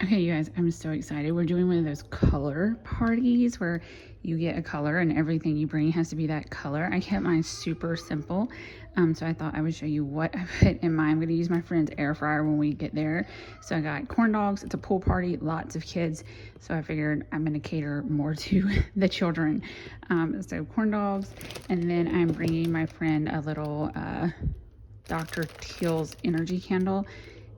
Okay, you guys, I'm so excited. We're doing one of those color parties where you get a color and everything you bring has to be that color. I kept mine super simple, so I thought I would show you what I put in mine. I'm going to use my friend's air fryer when we get there. So I got corn dogs. It's a pool party, lots of kids, so I figured I'm going to cater more to the children. So corn dogs, and then I'm bringing my friend a little Dr. Teal's energy candle.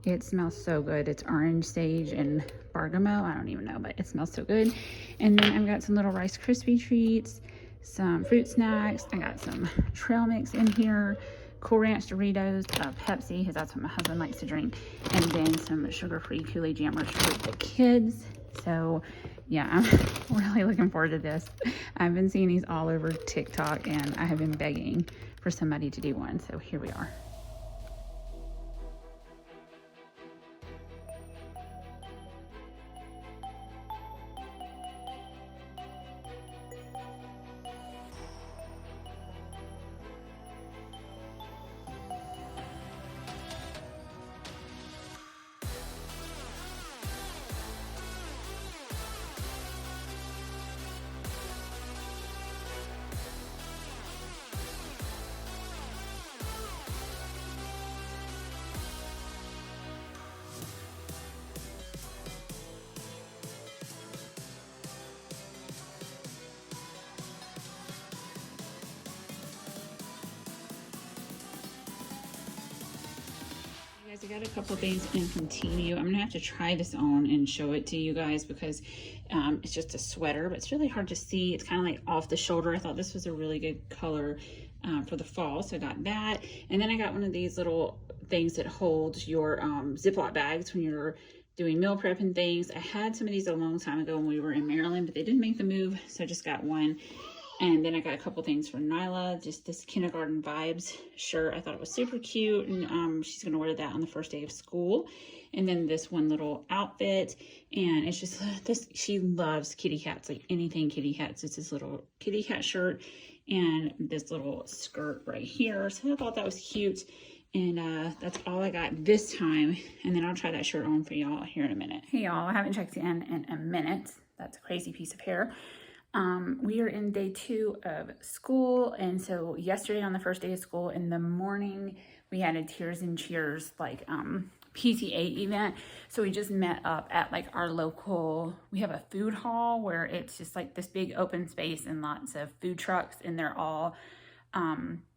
It smells so good. It's orange, sage, and bergamot. I don't even know, but it smells so good. And then I've got some little Rice Krispie treats, some fruit snacks. I got some trail mix in here, Cool Ranch Doritos, Pepsi, because that's what my husband likes to drink, and then some sugar-free Kool-Aid jammers for the kids. So yeah, I'm really looking forward to this. I've been seeing these all over TikTok, and I have been begging for somebody to do one. So here we are. Guys, I got a couple things in from TeaMu. I'm gonna have to try this on and show it to you guys because it's just a sweater, but it's really hard to see. It's kind of like off the shoulder. I thought this was a really good color for the fall, so I got that. And then I got one of these little things that holds your Ziploc bags when you're doing meal prep and things. I had some of these a long time ago when we were in Maryland, but they didn't make the move, so I just got one. And then I got a couple things from Nyla, just this Kindergarten Vibes shirt. I thought it was super cute, and she's gonna wear that on the first day of school. And then this one little outfit, and it's just this, she loves kitty cats, like anything kitty cats. It's this little kitty cat shirt and this little skirt right here. So I thought that was cute. And that's all I got this time. And then I'll try that shirt on for y'all here in a minute. Hey y'all, I haven't checked in a minute. That's a crazy piece of hair. We are in day 2 of school, and so yesterday on the first day of school in the morning we had a Tears and Cheers like PTA event. So we just met up at like our local, we have a food hall where it's just like this big open space and lots of food trucks, and they're all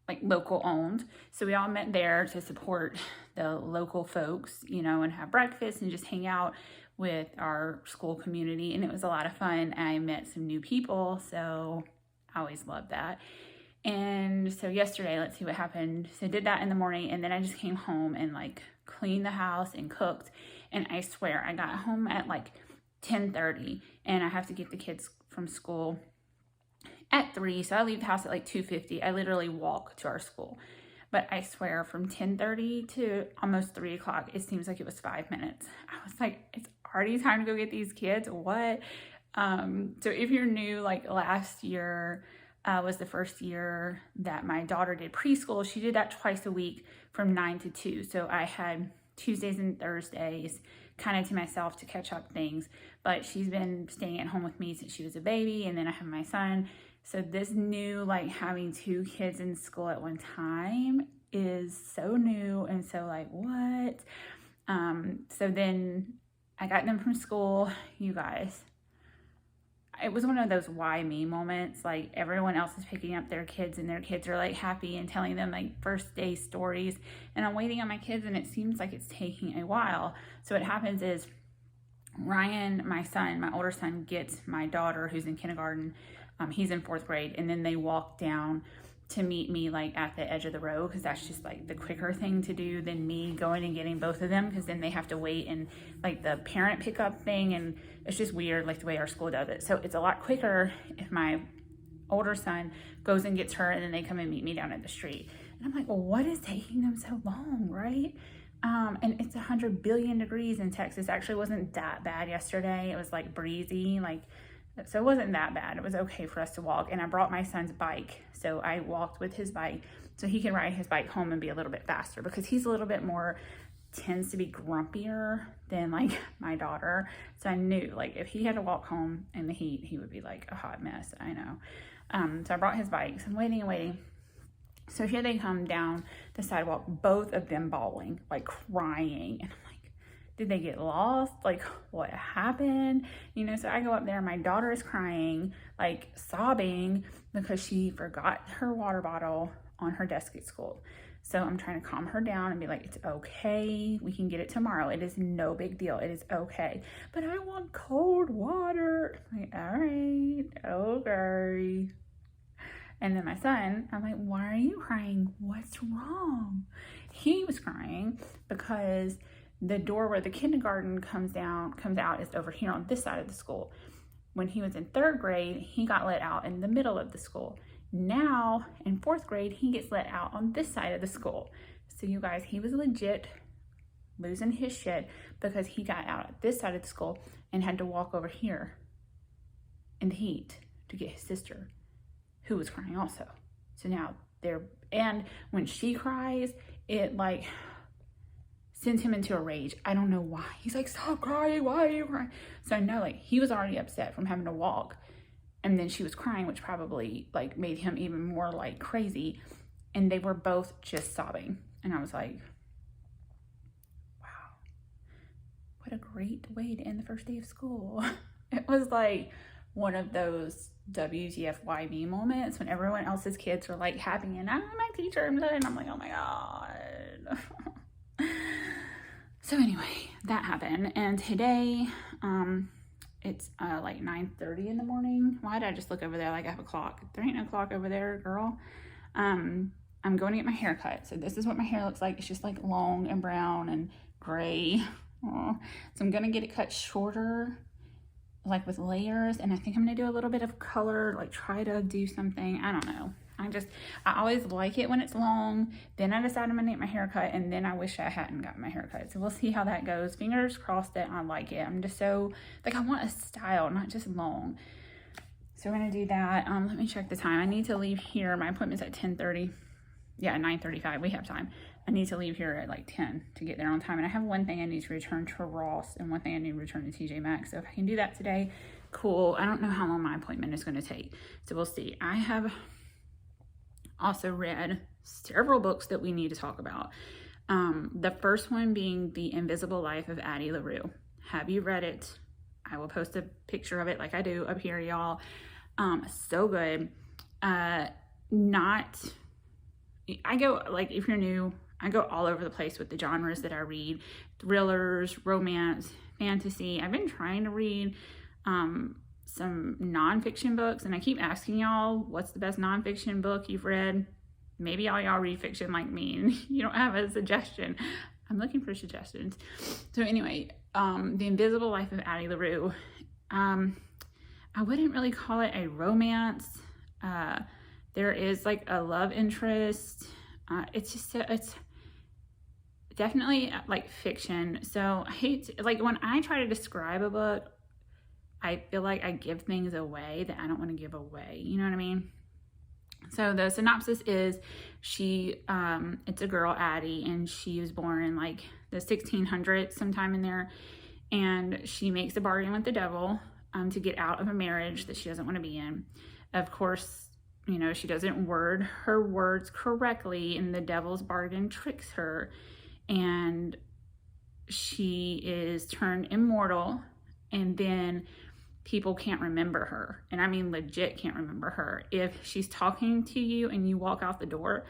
like local owned. So we all met there to support the local folks, you know, and have breakfast and just hang out with our school community, and it was a lot of fun. I met some new people, so I always love that. And so yesterday, let's see what happened. So I did that in the morning, and then I just came home and like cleaned the house and cooked. And I swear I got home at like 10:30, and I have to get the kids from school at 3, so I leave the house at like 2:50. I literally walk to our school. But I swear from 10:30 to almost 3 o'clock, it seems like it was 5 minutes. I was like, it's already time to go get these kids. What? So if you're new, like last year was the first year that my daughter did preschool. She did that twice a week from 9 to 2. So I had Tuesdays and Thursdays kind of to myself to catch up things. But she's been staying at home with me since she was a baby, and then I have my son. So this new, like having 2 kids in school at one time is so new, and so like what? So then I got them from school, you guys. It was one of those why me moments. Like everyone else is picking up their kids, and their kids are like happy and telling them like first day stories, and I'm waiting on my kids, and it seems like it's taking a while. So what happens is Ryan, my son, my older son, gets my daughter who's in kindergarten. He's in 4th grade, and then they walk down to meet me like at the edge of the road, because that's just like the quicker thing to do than me going and getting both of them, because then they have to wait and like the parent pickup thing, and it's just weird like the way our school does it. So it's a lot quicker if my older son goes and gets her, and then they come and meet me down at the street. And I'm like, well, what is taking them so long, right? And it's 100 billion degrees in Texas. Actually wasn't that bad yesterday. It was like breezy, like, so it wasn't that bad. It was okay for us to walk. And I brought my son's bike, so I walked with his bike so he can ride his bike home and be a little bit faster, because he's a little bit more tends to be grumpier than like my daughter. So I knew like if he had to walk home in the heat, he would be like a hot mess. I know. So I brought his bikes. I'm waiting and waiting. So here they come down the sidewalk, both of them bawling, like crying. And I'm like, did they get lost? Like, what happened? You know, so I go up there, my daughter is crying, like sobbing because she forgot her water bottle on her desk at school. So I'm trying to calm her down and be like, it's okay. We can get it tomorrow. It is no big deal. It is okay. But I want cold water. I'm like, all right, okay. And then my son, I'm like, why are you crying? What's wrong? He was crying because the door where the kindergarten comes out is over here on this side of the school. When he was in 3rd grade, he got let out in the middle of the school. Now in 4th grade, he gets let out on this side of the school. So you guys, he was legit losing his shit because he got out at this side of the school and had to walk over here in the heat to get his sister, who was crying also. So now and when she cries, it like sends him into a rage. I don't know why. He's like, stop crying, why are you crying? So I know like he was already upset from having to walk, and then she was crying, which probably like made him even more like crazy. And they were both just sobbing. And I was like, wow, what a great way to end the first day of school. It was like one of those WTFYB moments when everyone else's kids are like happy and I'm my teacher and I'm like, oh my God. So anyway, that happened. And today, it's like 9:30 in the morning. Why did I just look over there like I have a clock? There ain't no clock over there, girl. I'm going to get my hair cut. So this is what my hair looks like. It's just like long and brown and gray. Aww. So I'm going to get it cut shorter, like with layers. And I think I'm going to do a little bit of color, like try to do something. I don't know. I always like it when it's long. Then I decide I'm gonna get my hair cut, and then I wish I hadn't gotten my hair cut. So we'll see how that goes. Fingers crossed that I like it. I'm just so, like, I want a style, not just long. So we're gonna do that. Let me check the time. I need to leave here. My appointment's at 10:30. Yeah, 9:35. We have time. I need to leave here at like 10 to get there on time. And I have one thing I need to return to Ross and one thing I need to return to TJ Maxx. So if I can do that today, cool. I don't know how long my appointment is gonna take. So we'll see. I have also read several books that we need to talk about. The first one being The Invisible Life of Addie LaRue. Have you read it? I will post a picture of it like I do up here, y'all. So good. I go, like, if you're new, I go all over the place with the genres that I read. Thrillers, romance, fantasy. I've been trying to read some nonfiction books, and I keep asking y'all, what's the best nonfiction book you've read? Maybe all y'all read fiction like me and you don't have a suggestion. I'm looking for suggestions. So anyway, The Invisible Life of Addie LaRue. I wouldn't really call it a romance. There is like a love interest. It's definitely like fiction. So I hate, like, when I try to describe a book, I feel like I give things away that I don't want to give away. You know what I mean? So the synopsis is it's a girl, Addie, and she was born in like the 1600s, sometime in there. And she makes a bargain with the devil to get out of a marriage that she doesn't want to be in. Of course, you know, she doesn't word her words correctly, and the devil's bargain tricks her. And she is turned immortal, and then people can't remember her. And I mean legit can't remember her. If she's talking to you and you walk out the door,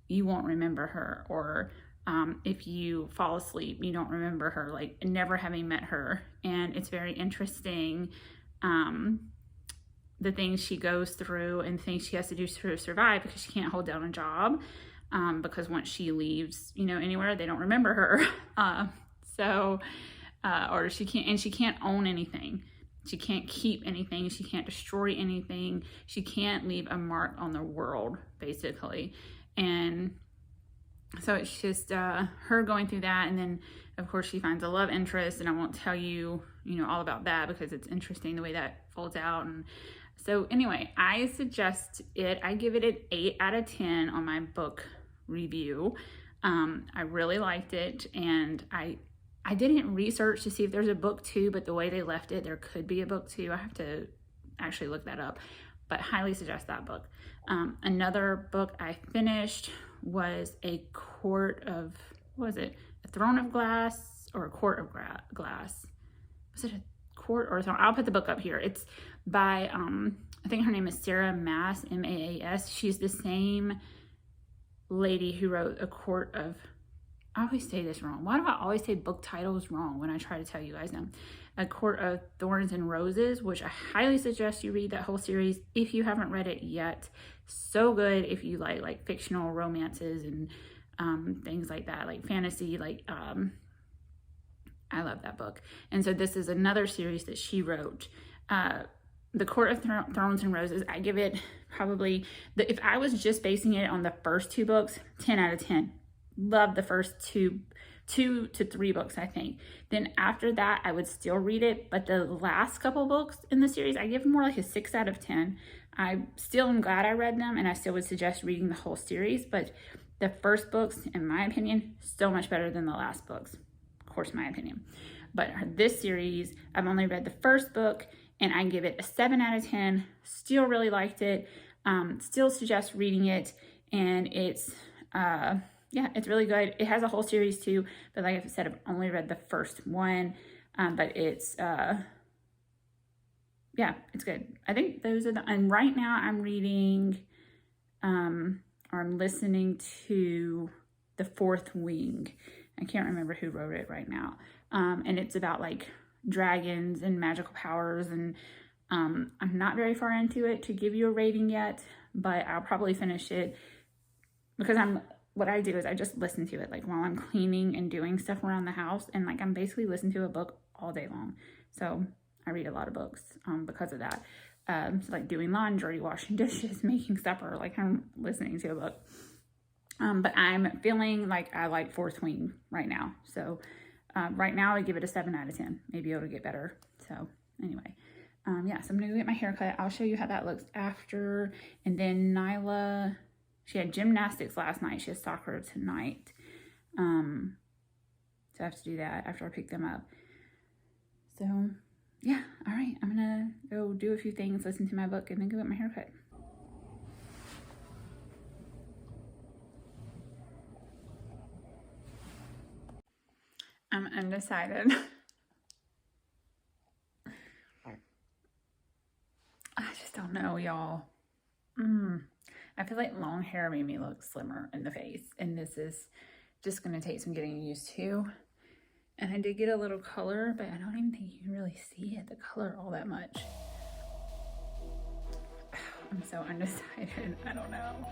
you won't remember her. Or if you fall asleep, you don't remember her, like never having met her. And it's very interesting, the things she goes through and things she has to do to survive, because she can't hold down a job, because once she leaves, you know, anywhere, they don't remember her. Or she can't own anything. She can't keep anything. She can't destroy anything. She can't leave a mark on the world, basically. And so it's just her going through that. And then, of course, she finds a love interest. And I won't tell you, you know, all about that, because it's interesting the way that folds out. And so anyway, I suggest it. I give it an 8 out of 10 on my book review. I really liked it, and I didn't research to see if there's a book 2, but the way they left it, there could be a book 2. I have to actually look that up, but highly suggest that book. Another book I finished was A Court of, what was it? A Throne of Glass or A Court of Glass? Was it a court or a throne? I'll put the book up here. It's by, I think her name is Sarah Maas, M-A-A-S. She's the same lady who wrote A Court of, I always say this wrong. Why do I always say book titles wrong when I try to tell you guys them? A Court of Thorns and Roses, which I highly suggest you read that whole series if you haven't read it yet. So good if you like fictional romances and things like that, like fantasy, I love that book. And so this is another series that she wrote. The Court of Thorns and Roses, I give it probably, if I was just basing it on the first 2 books, 10 out of 10. Love the first 2 to 3 books, I think. Then after that, I would still read it. But the last couple books in the series, I give more like a 6 out of 10. I still am glad I read them, and I still would suggest reading the whole series. But the first books, in my opinion, so much better than the last books. Of course, my opinion. But this series, I've only read the first book, and I give it a 7 out of 10. Still really liked it. Still suggest reading it, and it's yeah, it's really good. It has a whole series too, but like I said, I've only read the first one, but it's yeah, it's good. I think those are and right now I'm reading or I'm listening to The Fourth Wing. I can't remember who wrote it right now. And it's about like dragons and magical powers, and I'm not very far into it to give you a rating yet, but I'll probably finish it because what I do is I just listen to it like while I'm cleaning and doing stuff around the house, and like I'm basically listening to a book all day long. So I read a lot of books because of that. So like doing laundry, washing dishes, making supper, like I'm listening to a book. But I'm feeling like I like Fourth Wing right now. So right now I give it a 7 out of 10. Maybe it'll get better. So anyway, yeah, so I'm gonna get my hair cut. I'll show you how that looks after. And then Nyla, she had gymnastics last night. She has soccer tonight. So I have to do that after I pick them up. So yeah, all right. I'm gonna go do a few things, listen to my book, and then go get my hair cut. I'm undecided. I just don't know, y'all. I feel like long hair made me look slimmer in the face, and this is just going to take some getting used to. And I did get a little color, but I don't even think you can really see it, the color, all that much. I'm so undecided. I don't know.